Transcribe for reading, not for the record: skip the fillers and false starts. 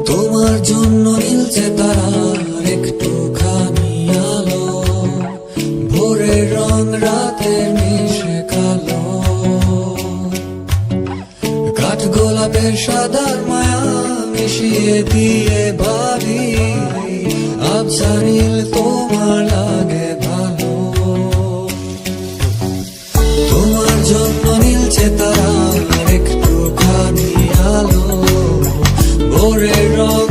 তোমার জন্য নীলছে তারার একটুখানি আলো, ভোরের রং রাতের মিশে কালো। কাঠ গোলাপের সাদার মায়া মিশিয়ে দিয়ে ভাবি, আবছা নীল তোমার লাগে ভালো। তোমার জন্য নীলছে তারার একটুখানি আলো, ভোরের রং